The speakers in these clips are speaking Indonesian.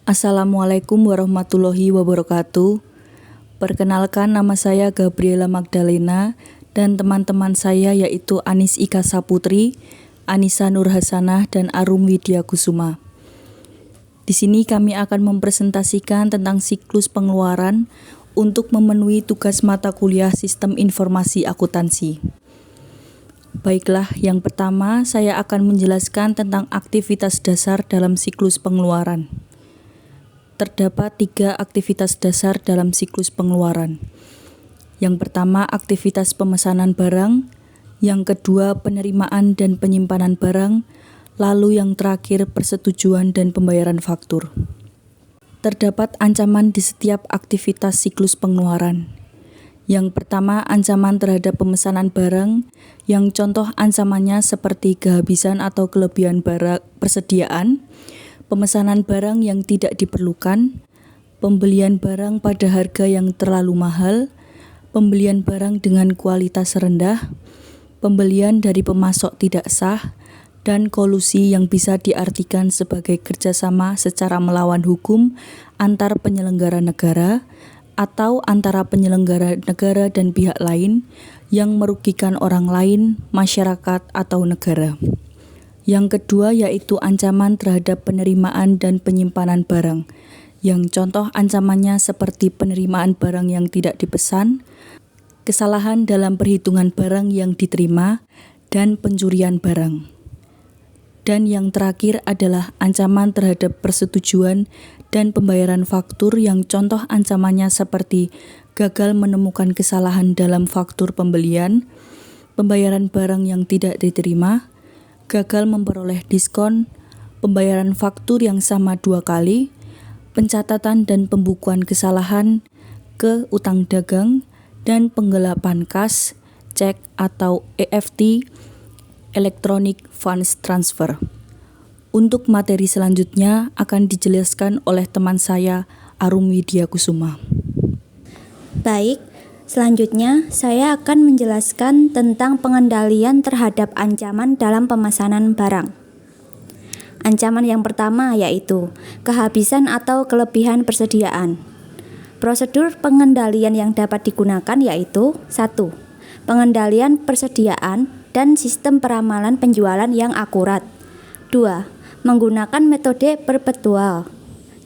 Assalamualaikum warahmatullahi wabarakatuh. Perkenalkan, nama saya Gabriela Magdalena dan teman-teman saya yaitu Anis Ika Saputri, Anissa Nur Hasanah, dan Arum Widya Kusuma. Di sini kami akan mempresentasikan tentang siklus pengeluaran untuk memenuhi tugas mata kuliah Sistem Informasi Akuntansi. Baiklah, yang pertama saya akan menjelaskan tentang aktivitas dasar dalam siklus pengeluaran. Terdapat 3 aktivitas dasar dalam siklus pengeluaran. Yang pertama, aktivitas pemesanan barang. Yang kedua, penerimaan dan penyimpanan barang. Lalu yang terakhir, persetujuan dan pembayaran faktur. Terdapat ancaman di setiap aktivitas siklus pengeluaran. Yang pertama, ancaman terhadap pemesanan barang, yang contoh ancamannya seperti kehabisan atau kelebihan barang persediaan, pemesanan barang yang tidak diperlukan, pembelian barang pada harga yang terlalu mahal, pembelian barang dengan kualitas rendah, pembelian dari pemasok tidak sah, dan kolusi yang bisa diartikan sebagai kerjasama secara melawan hukum antar penyelenggara negara atau antara penyelenggara negara dan pihak lain yang merugikan orang lain, masyarakat, atau negara. Yang kedua yaitu ancaman terhadap penerimaan dan penyimpanan barang, yang contoh ancamannya seperti penerimaan barang yang tidak dipesan, kesalahan dalam perhitungan barang yang diterima, dan pencurian barang. Dan yang terakhir adalah ancaman terhadap persetujuan dan pembayaran faktur, yang contoh ancamannya seperti gagal menemukan kesalahan dalam faktur pembelian, pembayaran barang yang tidak diterima, gagal memperoleh diskon, pembayaran faktur yang sama 2 kali, pencatatan dan pembukuan kesalahan ke utang dagang, dan penggelapan kas, cek atau EFT, Electronic Funds Transfer. Untuk materi selanjutnya akan dijelaskan oleh teman saya, Arum Widya Kusuma. Baik, selanjutnya saya akan menjelaskan tentang pengendalian terhadap ancaman dalam pemesanan barang. Ancaman yang pertama yaitu kehabisan atau kelebihan persediaan. Prosedur pengendalian yang dapat digunakan yaitu 1. Pengendalian persediaan dan sistem peramalan penjualan yang akurat. 2. Menggunakan metode perpetual.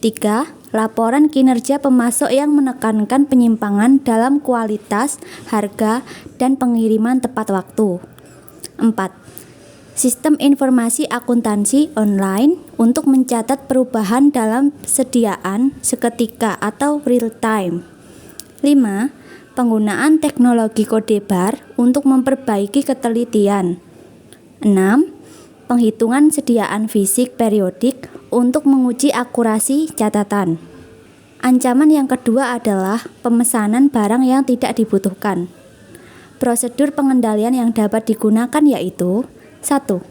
3. Laporan kinerja pemasok yang menekankan penyimpangan dalam kualitas, harga, dan pengiriman tepat waktu. 4. Sistem informasi akuntansi online untuk mencatat perubahan dalam sediaan seketika atau real time. 5. Penggunaan teknologi kode bar untuk memperbaiki ketelitian. 6. Penghitungan sediaan fisik periodik untuk menguji akurasi catatan. Ancaman yang kedua adalah pemesanan barang yang tidak dibutuhkan. Prosedur pengendalian yang dapat digunakan yaitu 1.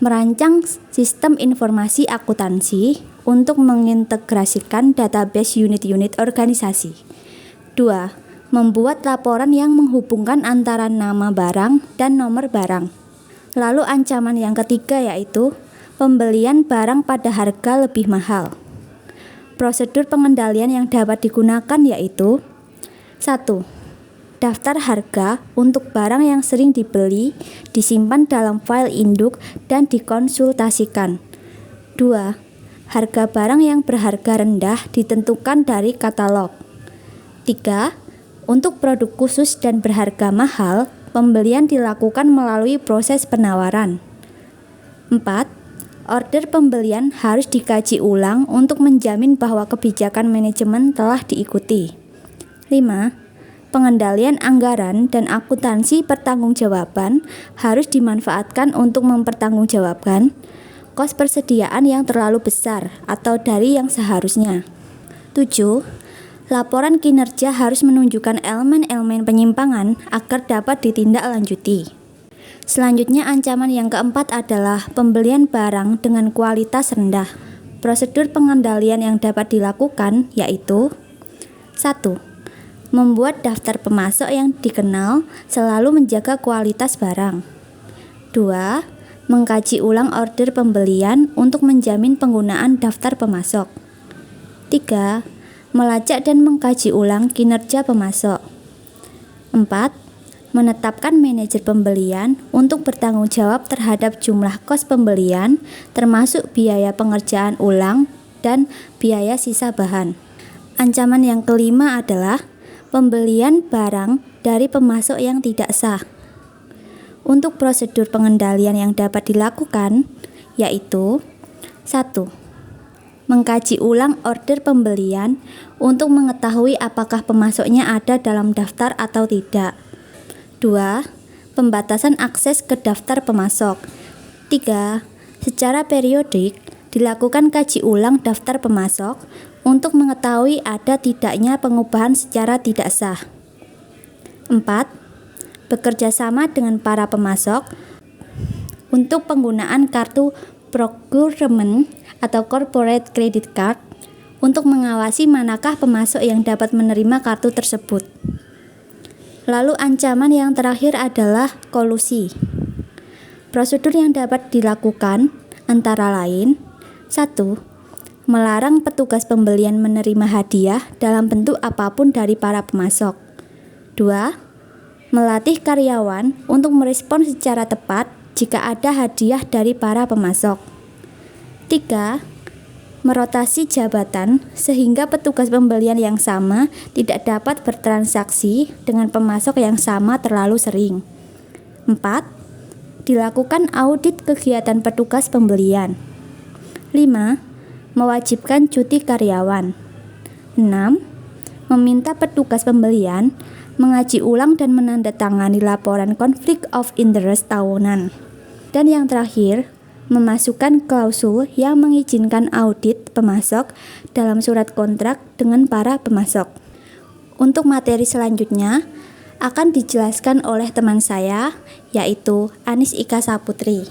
Merancang sistem informasi akuntansi untuk mengintegrasikan database unit-unit organisasi. 2. Membuat laporan yang menghubungkan antara nama barang dan nomor barang. Lalu ancaman yang ketiga yaitu pembelian barang pada harga lebih mahal. Prosedur pengendalian yang dapat digunakan yaitu 1. Daftar harga untuk barang yang sering dibeli disimpan dalam file induk dan dikonsultasikan. 2. Harga barang yang berharga rendah ditentukan dari katalog. 3. Untuk produk khusus dan berharga mahal, pembelian dilakukan melalui proses penawaran. 4. Order pembelian harus dikaji ulang untuk menjamin bahwa kebijakan manajemen telah diikuti. 5. Pengendalian anggaran dan akuntansi pertanggungjawaban harus dimanfaatkan untuk mempertanggungjawabkan kos persediaan yang terlalu besar atau dari yang seharusnya. 7. Laporan kinerja harus menunjukkan elemen-elemen penyimpangan agar dapat ditindaklanjuti. Selanjutnya ancaman yang keempat adalah pembelian barang dengan kualitas rendah. Prosedur pengendalian yang dapat dilakukan yaitu 1. Membuat daftar pemasok yang dikenal selalu menjaga kualitas barang. 2. Mengkaji ulang order pembelian untuk menjamin penggunaan daftar pemasok. 3. Melacak dan mengkaji ulang kinerja pemasok. 4. Menetapkan manajer pembelian untuk bertanggung jawab terhadap jumlah kos pembelian, termasuk biaya pengerjaan ulang dan biaya sisa bahan. Ancaman yang kelima adalah pembelian barang dari pemasok yang tidak sah. Untuk prosedur pengendalian yang dapat dilakukan, yaitu 1. Mengkaji ulang order pembelian untuk mengetahui apakah pemasoknya ada dalam daftar atau tidak. 2. Pembatasan akses ke daftar pemasok. 3. Secara periodik dilakukan kaji ulang daftar pemasok untuk mengetahui ada tidaknya pengubahan secara tidak sah. 4. Bekerja sama dengan para pemasok untuk penggunaan kartu procurement atau corporate credit card untuk mengawasi manakah pemasok yang dapat menerima kartu tersebut. Lalu ancaman yang terakhir adalah kolusi. Prosedur yang dapat dilakukan antara lain: 1. Melarang petugas pembelian menerima hadiah dalam bentuk apapun dari para pemasok. 2. Melatih karyawan untuk merespon secara tepat jika ada hadiah dari para pemasok. 3. Merotasi jabatan sehingga petugas pembelian yang sama tidak dapat bertransaksi dengan pemasok yang sama terlalu sering. 4. Dilakukan audit kegiatan petugas pembelian. 5. Mewajibkan cuti karyawan. 6. Meminta petugas pembelian mengaji ulang dan menandatangani laporan konflik of interest tahunan. Dan yang terakhir, memasukkan klausul yang mengizinkan audit pemasok dalam surat kontrak dengan para pemasok. Untuk materi selanjutnya akan dijelaskan oleh teman saya, yaitu Anis Ika Saputri.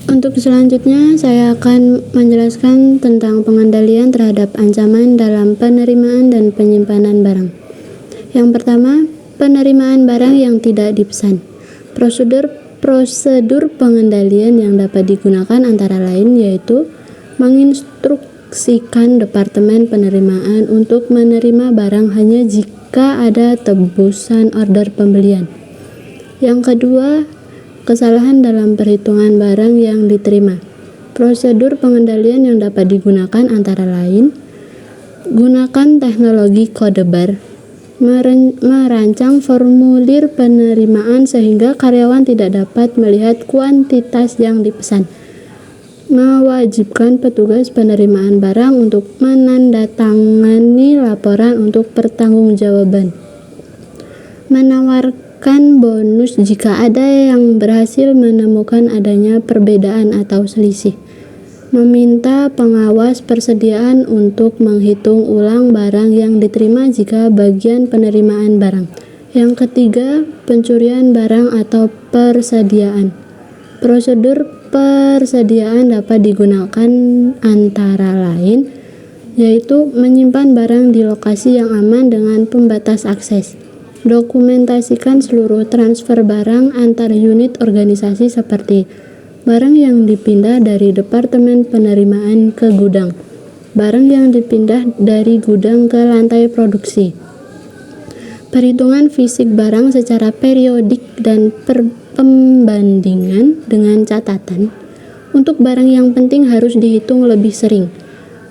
Untuk selanjutnya saya akan menjelaskan tentang pengendalian terhadap ancaman dalam penerimaan dan penyimpanan barang. Yang pertama, penerimaan barang yang tidak dipesan. Prosedur pengendalian yang dapat digunakan antara lain yaitu menginstruksikan Departemen Penerimaan untuk menerima barang hanya jika ada tebusan order pembelian. Yang kedua, kesalahan dalam perhitungan barang yang diterima. Prosedur pengendalian yang dapat digunakan antara lain: gunakan teknologi kode bar, merancang formulir penerimaan sehingga karyawan tidak dapat melihat kuantitas yang dipesan, mewajibkan petugas penerimaan barang untuk menandatangani laporan untuk pertanggungjawaban, menawarkan bonus jika ada yang berhasil menemukan adanya perbedaan atau selisih, meminta pengawas persediaan untuk menghitung ulang barang yang diterima jika bagian penerimaan barang. Yang ketiga, pencurian barang atau persediaan. Prosedur persediaan dapat digunakan antara lain yaitu menyimpan barang di lokasi yang aman dengan pembatas akses, dokumentasikan seluruh transfer barang antar unit organisasi seperti barang yang dipindah dari Departemen Penerimaan ke gudang, barang yang dipindah dari gudang ke lantai produksi, perhitungan fisik barang secara periodik dan pembandingan dengan catatan. Untuk barang yang penting harus dihitung lebih sering.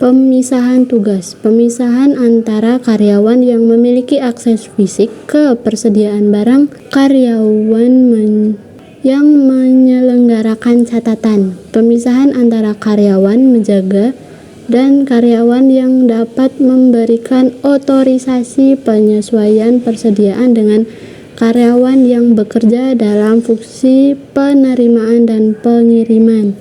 Pemisahan tugas, pemisahan antara karyawan yang memiliki akses fisik ke persediaan barang, karyawan yang menyelenggarakan catatan, pemisahan antara karyawan menjaga dan karyawan yang dapat memberikan otorisasi penyesuaian persediaan dengan karyawan yang bekerja dalam fungsi penerimaan dan pengiriman.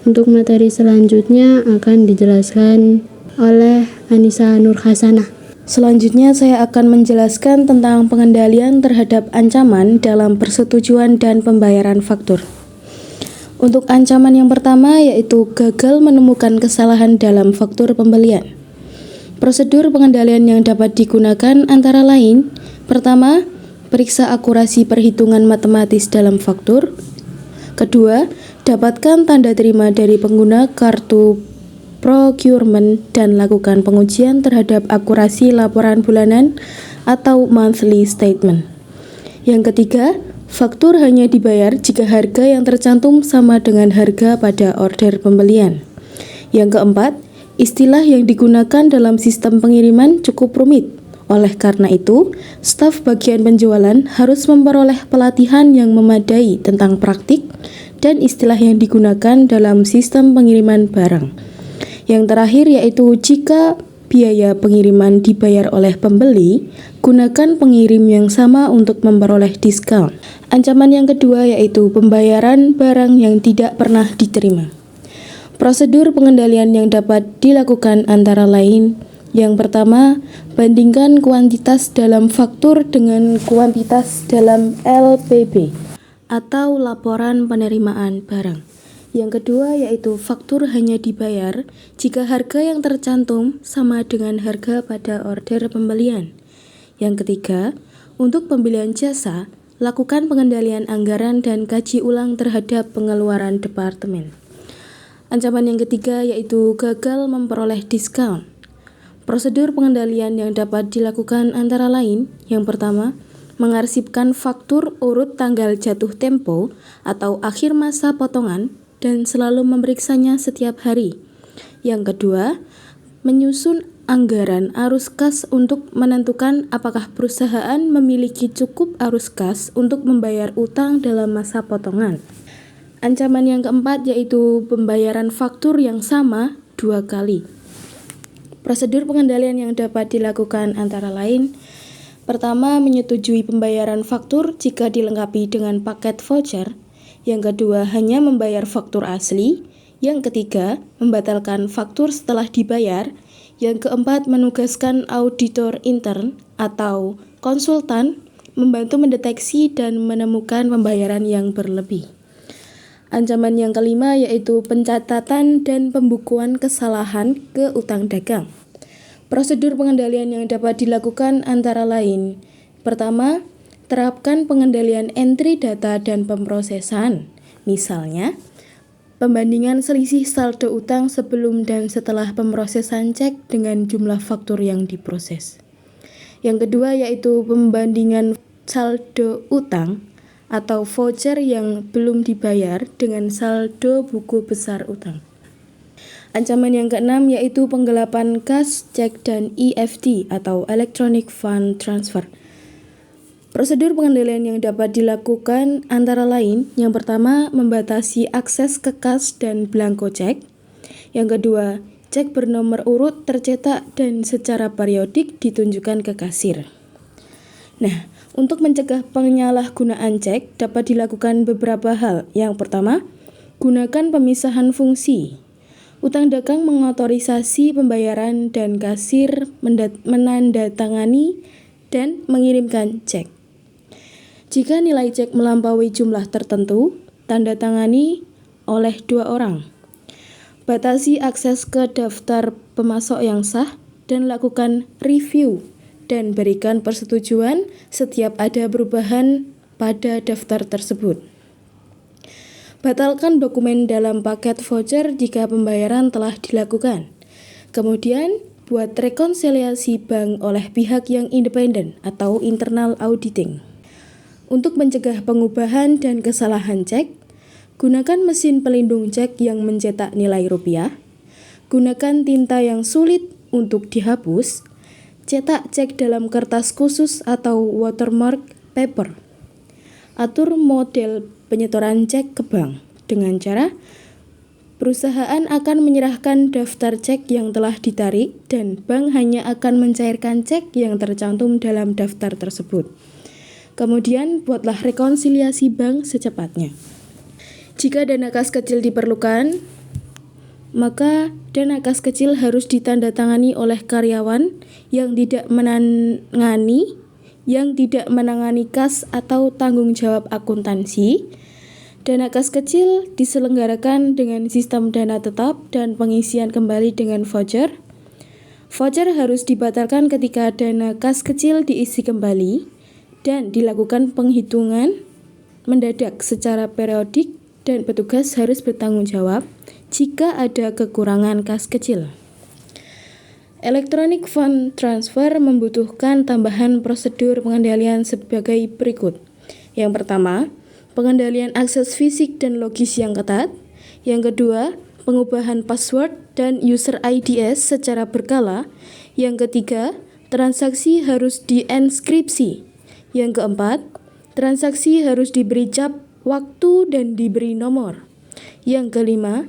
Untuk materi selanjutnya akan dijelaskan oleh Anissa Nur Hasanah. Selanjutnya saya akan menjelaskan tentang pengendalian terhadap ancaman dalam persetujuan dan pembayaran faktur. Untuk ancaman yang pertama yaitu gagal menemukan kesalahan dalam faktur pembelian. Prosedur pengendalian yang dapat digunakan antara lain: pertama, periksa akurasi perhitungan matematis dalam faktur. Kedua, dapatkan tanda terima dari pengguna kartu procurement, dan lakukan pengujian terhadap akurasi laporan bulanan atau monthly statement. Yang ketiga, faktur hanya dibayar jika harga yang tercantum sama dengan harga pada order pembelian. Yang keempat, istilah yang digunakan dalam sistem pengiriman cukup rumit. Oleh karena itu, staf bagian penjualan harus memperoleh pelatihan yang memadai tentang praktik dan istilah yang digunakan dalam sistem pengiriman barang. Yang terakhir yaitu jika biaya pengiriman dibayar oleh pembeli, gunakan pengirim yang sama untuk memperoleh diskon. Ancaman yang kedua yaitu pembayaran barang yang tidak pernah diterima. Prosedur pengendalian yang dapat dilakukan antara lain: yang pertama, bandingkan kuantitas dalam faktur dengan kuantitas dalam LPB atau laporan penerimaan barang. Yang kedua yaitu faktur hanya dibayar jika harga yang tercantum sama dengan harga pada order pembelian. Yang ketiga, untuk pembelian jasa, lakukan pengendalian anggaran dan kaji ulang terhadap pengeluaran departemen. Ancaman yang ketiga yaitu gagal memperoleh diskon. Prosedur pengendalian yang dapat dilakukan antara lain: yang pertama, mengarsipkan faktur urut tanggal jatuh tempo atau akhir masa potongan dan selalu memeriksanya setiap hari. Yang kedua, menyusun anggaran arus kas untuk menentukan apakah perusahaan memiliki cukup arus kas untuk membayar utang dalam masa potongan. Ancaman yang keempat yaitu pembayaran faktur yang sama 2 kali. Prosedur pengendalian yang dapat dilakukan antara lain: pertama, menyetujui pembayaran faktur jika dilengkapi dengan paket voucher. Yang kedua, hanya membayar faktur asli. Yang ketiga, membatalkan faktur setelah dibayar. Yang keempat, menugaskan auditor intern atau konsultan membantu mendeteksi dan menemukan pembayaran yang berlebih. Ancaman yang kelima yaitu pencatatan dan pembukuan kesalahan ke utang dagang. Prosedur pengendalian yang dapat dilakukan antara lain: pertama, terapkan pengendalian entry data dan pemrosesan. Misalnya, pembandingan selisih saldo utang sebelum dan setelah pemrosesan cek dengan jumlah faktur yang diproses. Yang kedua yaitu pembandingan saldo utang atau voucher yang belum dibayar dengan saldo buku besar utang. Ancaman yang keenam yaitu penggelapan kas, cek, dan EFT atau Electronic Fund Transfer. Prosedur pengendalian yang dapat dilakukan antara lain: yang pertama, membatasi akses ke kas dan blanko cek. Yang kedua, cek bernomor urut tercetak dan secara periodik ditunjukkan ke kasir. Nah, untuk mencegah penyalahgunaan cek dapat dilakukan beberapa hal. Yang pertama, gunakan pemisahan fungsi. Utang dagang mengotorisasi pembayaran dan kasir menandatangani dan mengirimkan cek. Jika nilai cek melampaui jumlah tertentu, tanda tangani oleh 2 orang. Batasi akses ke daftar pemasok yang sah dan lakukan review dan berikan persetujuan setiap ada perubahan pada daftar tersebut. Batalkan dokumen dalam paket voucher jika pembayaran telah dilakukan. Kemudian, buat rekonsiliasi bank oleh pihak yang independen atau internal auditing. Untuk mencegah pengubahan dan kesalahan cek, gunakan mesin pelindung cek yang mencetak nilai rupiah. Gunakan tinta yang sulit untuk dihapus. Cetak cek dalam kertas khusus atau watermark paper. Atur model penyetoran cek ke bank dengan cara perusahaan akan menyerahkan daftar cek yang telah ditarik dan bank hanya akan mencairkan cek yang tercantum dalam daftar tersebut. Kemudian buatlah rekonsiliasi bank secepatnya. Jika dana kas kecil diperlukan, maka dana kas kecil harus ditandatangani oleh karyawan yang tidak menangani kas atau tanggung jawab akuntansi. Dana kas kecil diselenggarakan dengan sistem dana tetap dan pengisian kembali dengan voucher. Voucher harus dibatalkan ketika dana kas kecil diisi kembali dan dilakukan penghitungan mendadak secara periodik dan petugas harus bertanggung jawab jika ada kekurangan kas kecil. Electronic fund transfer membutuhkan tambahan prosedur pengendalian sebagai berikut. Yang pertama, pengendalian akses fisik dan logis yang ketat. Yang kedua, pengubahan password dan user IDs secara berkala. Yang ketiga, transaksi harus dienkripsi. Yang keempat, transaksi harus diberi cap waktu dan diberi nomor. Yang kelima,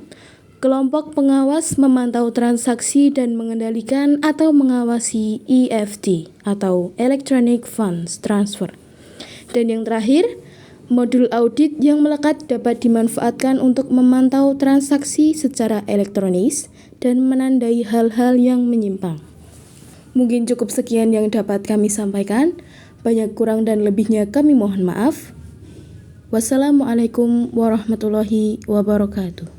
kelompok pengawas memantau transaksi dan mengendalikan atau mengawasi EFT atau Electronic Funds Transfer. Dan yang terakhir, modul audit yang melekat dapat dimanfaatkan untuk memantau transaksi secara elektronis dan menandai hal-hal yang menyimpang. Mungkin cukup sekian yang dapat kami sampaikan. Banyak kurang dan lebihnya kami mohon maaf. Wassalamualaikum warahmatullahi wabarakatuh.